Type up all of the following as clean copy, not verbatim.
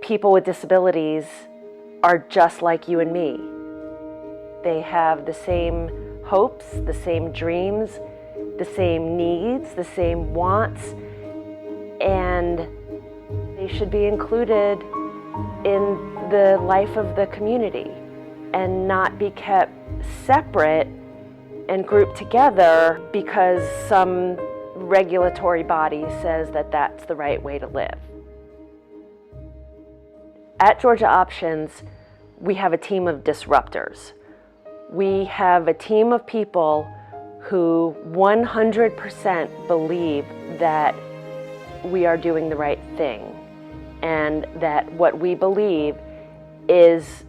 people with disabilities are just like you and me. They have the same hopes, the same dreams, the same needs, the same wants, and they should be included in the life of the community and not be kept separate and grouped together because some regulatory body says that that's the right way to live. At Georgia Options, we have a team of disruptors. We have a team of people who 100% believe that we are doing the right thing and that what we believe is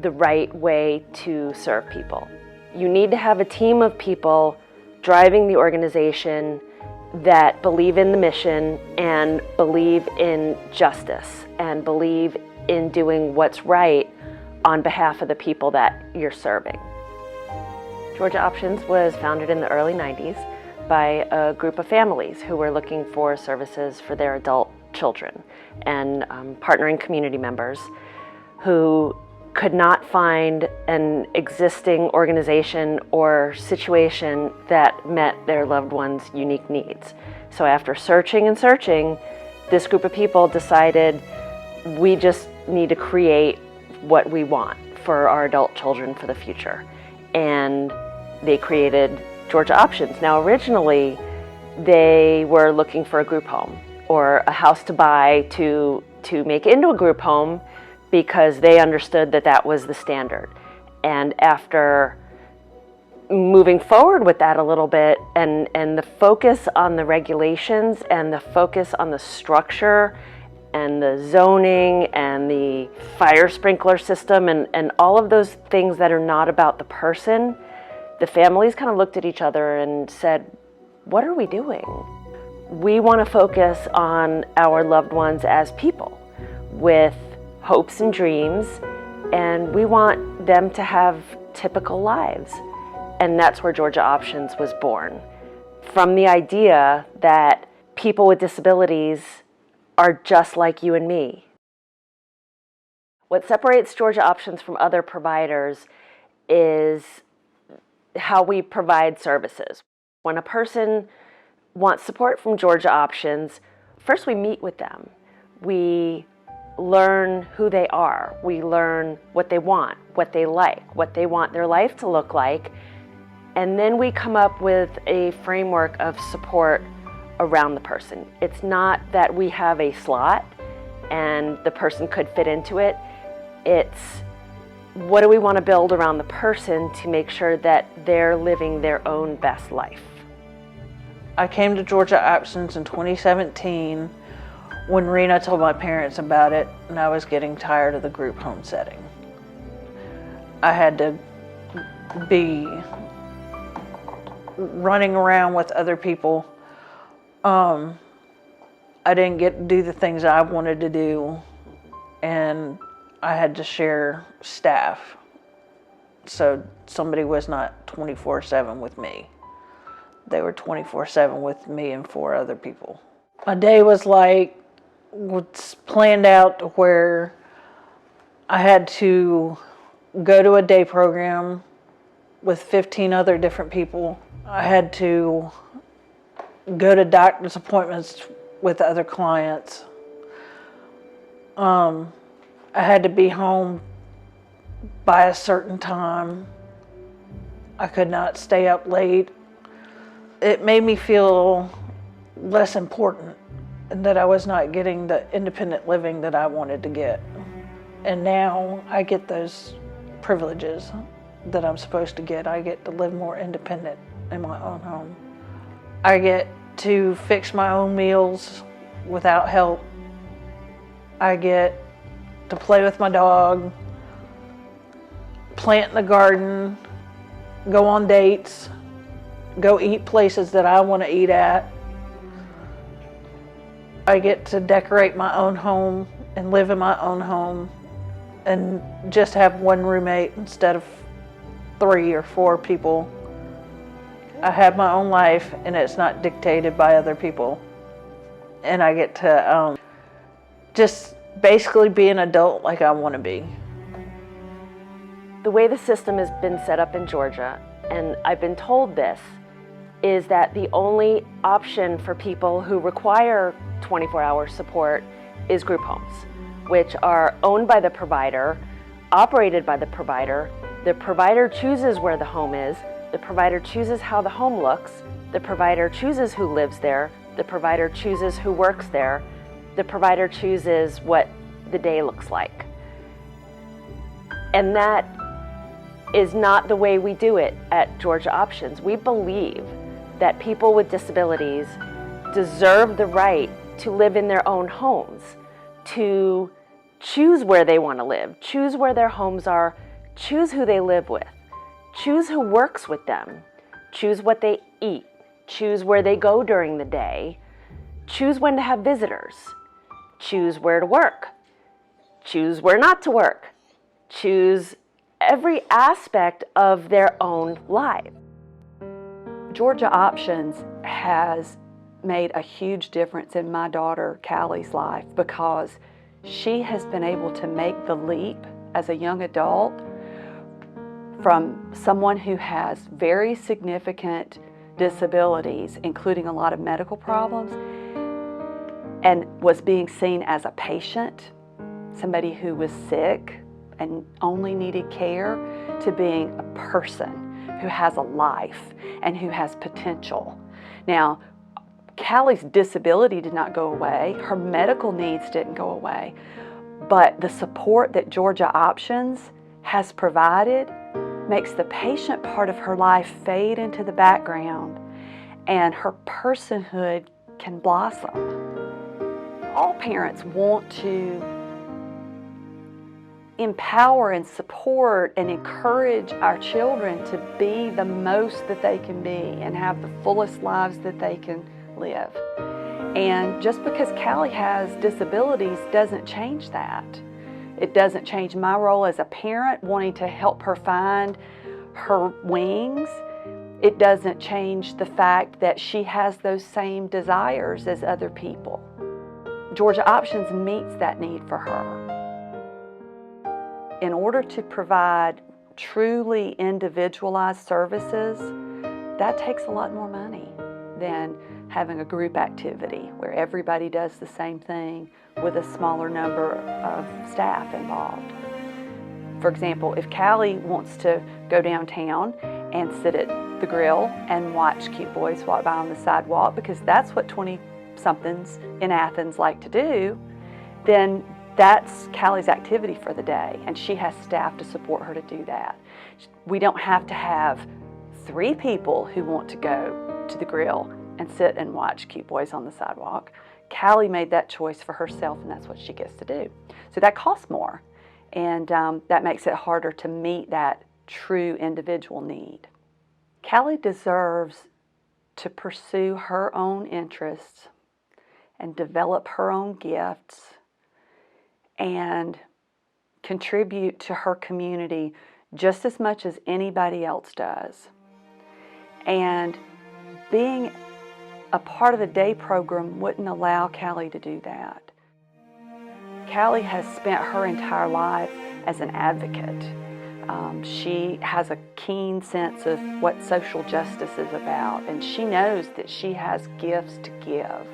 the right way to serve people. You need to have a team of people driving the organization that believe in the mission and believe in justice and believe in doing what's right on behalf of the people that you're serving. Georgia Options was founded in the early 90s by a group of families who were looking for services for their adult children and partnering community members who could not find an existing organization or situation that met their loved ones' unique needs. So after searching and searching, this group of people decided we just need to create what we want for our adult children for the future. And they created Georgia Options. Now originally, they were looking for a group home or a house to buy to make into a group home because they understood that that was the standard. And after moving forward with that a little bit and the focus on the regulations and the focus on the structure and the zoning and the fire sprinkler system and all of those things that are not about the person, the families kind of looked at each other and said, what are we doing? We want to focus on our loved ones as people with hopes and dreams, and we want them to have typical lives. And that's where Georgia Options was born, from the idea that people with disabilities are just like you and me. What separates Georgia Options from other providers is how we provide services. When a person wants support from Georgia Options, first we meet with them. We learn who they are. We learn what they want, what they like, what they want their life to look like. And then we come up with a framework of support around the person. It's not that we have a slot and the person could fit into it. It's what do we want to build around the person to make sure that they're living their own best life. I came to Georgia Options in 2017 when Rena told my parents about it, and I was getting tired of the group home setting. I had to be running around with other people. I didn't get to do the things I wanted to do, and I had to share staff. So somebody was not 24/7 with me. They were 24/7 with me and 4 other people. My day was planned out where I had to go to a day program with 15 other different people. I had to go to doctor's appointments with other clients. I had to be home by a certain time. I could not stay up late. It made me feel less important and that I was not getting the independent living that I wanted to get. And now I get those privileges that I'm supposed to get. I get to live more independent in my own home. I get to fix my own meals without help. I get to play with my dog, plant in the garden, go on dates, go eat places that I want to eat at. I get to decorate my own home and live in my own home and just have one roommate instead of 3 or 4 people. I have my own life and it's not dictated by other people. And I get to just basically be an adult like I want to be. The way the system has been set up in Georgia, and I've been told this, is that the only option for people who require 24-hour support is group homes, which are owned by the provider, operated by the provider. The provider chooses where the home is, the provider chooses how the home looks, the provider chooses who lives there, the provider chooses who works there, the provider chooses what the day looks like. And that is not the way we do it at Georgia Options. We believe that people with disabilities deserve the right to live in their own homes, to choose where they want to live, choose where their homes are, choose who they live with, choose who works with them, choose what they eat, choose where they go during the day, choose when to have visitors, choose where to work, choose where not to work, choose every aspect of their own life. Georgia Options has made a huge difference in my daughter Callie's life because she has been able to make the leap as a young adult from someone who has very significant disabilities, including a lot of medical problems, and was being seen as a patient, somebody who was sick and only needed care, to being a person who has a life and who has potential. Now, Callie's disability did not go away, her medical needs didn't go away, but the support that Georgia Options has provided makes the patient part of her life fade into the background and her personhood can blossom. All parents want to empower and support and encourage our children to be the most that they can be and have the fullest lives that they can live. And just because Callie has disabilities doesn't change that. It doesn't change my role as a parent wanting to help her find her wings. It doesn't change the fact that she has those same desires as other people. Georgia Options meets that need for her. In order to provide truly individualized services, that takes a lot more money than having a group activity where everybody does the same thing with a smaller number of staff involved. For example, if Callie wants to go downtown and sit at the grill and watch cute boys walk by on the sidewalk, because that's what 20-somethings in Athens like to do, then that's Callie's activity for the day, and she has staff to support her to do that. We don't have to have 3 people who want to go to the grill and sit and watch cute boys on the sidewalk. Callie made that choice for herself, and that's what she gets to do. So that costs more, and that makes it harder to meet that true individual need. Callie deserves to pursue her own interests and develop her own gifts and contribute to her community just as much as anybody else does. And being a part of the day program wouldn't allow Callie to do that. Callie has spent her entire life as an advocate. She has a keen sense of what social justice is about, and she knows that she has gifts to give.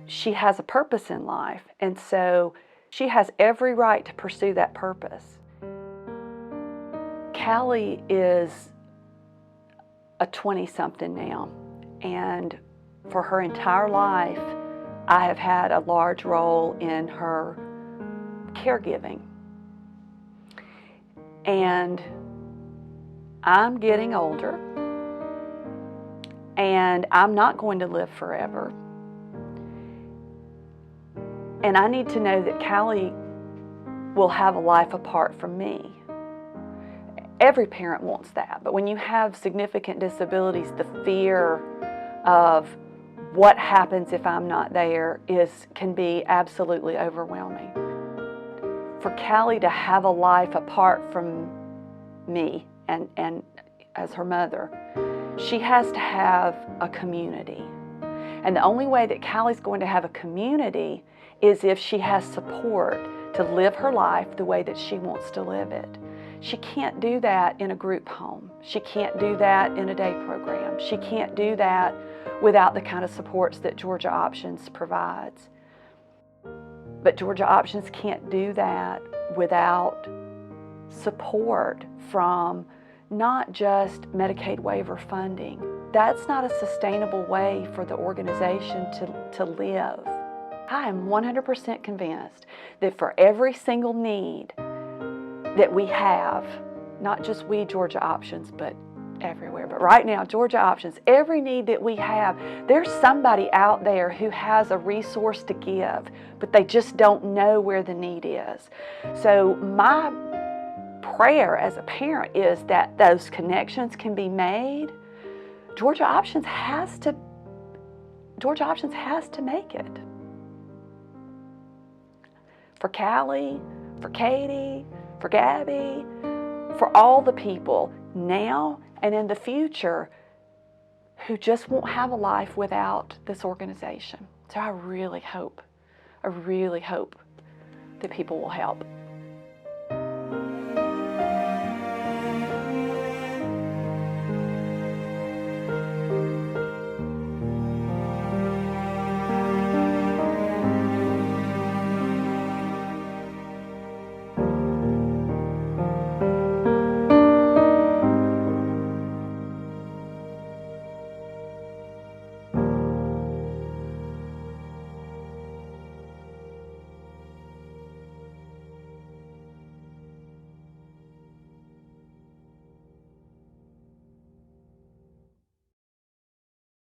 She has a purpose in life, and so she has every right to pursue that purpose. Callie is a 20-something now, and for her entire life, I have had a large role in her caregiving. And I'm getting older, and I'm not going to live forever. And I need to know that Callie will have a life apart from me. Every parent wants that, but when you have significant disabilities, the fear of what happens if I'm not there can be absolutely overwhelming. For Callie to have a life apart from me and as her mother, she has to have a community. And the only way that Callie's going to have a community is if she has support to live her life the way that she wants to live it. She can't do that in a group home. She can't do that in a day program. She can't do that without the kind of supports that Georgia Options provides. But Georgia Options can't do that without support from not just Medicaid waiver funding. That's not a sustainable way for the organization to live. I am 100% convinced that for every single need that we have, not just we Georgia Options, but everywhere, but right now, Georgia Options, every need that we have, there's somebody out there who has a resource to give, but they just don't know where the need is. So my prayer as a parent is that those connections can be made. Georgia Options has to make it. For Callie, for Katie, for Gabby, for all the people now and in the future who just won't have a life without this organization. So I really hope that people will help.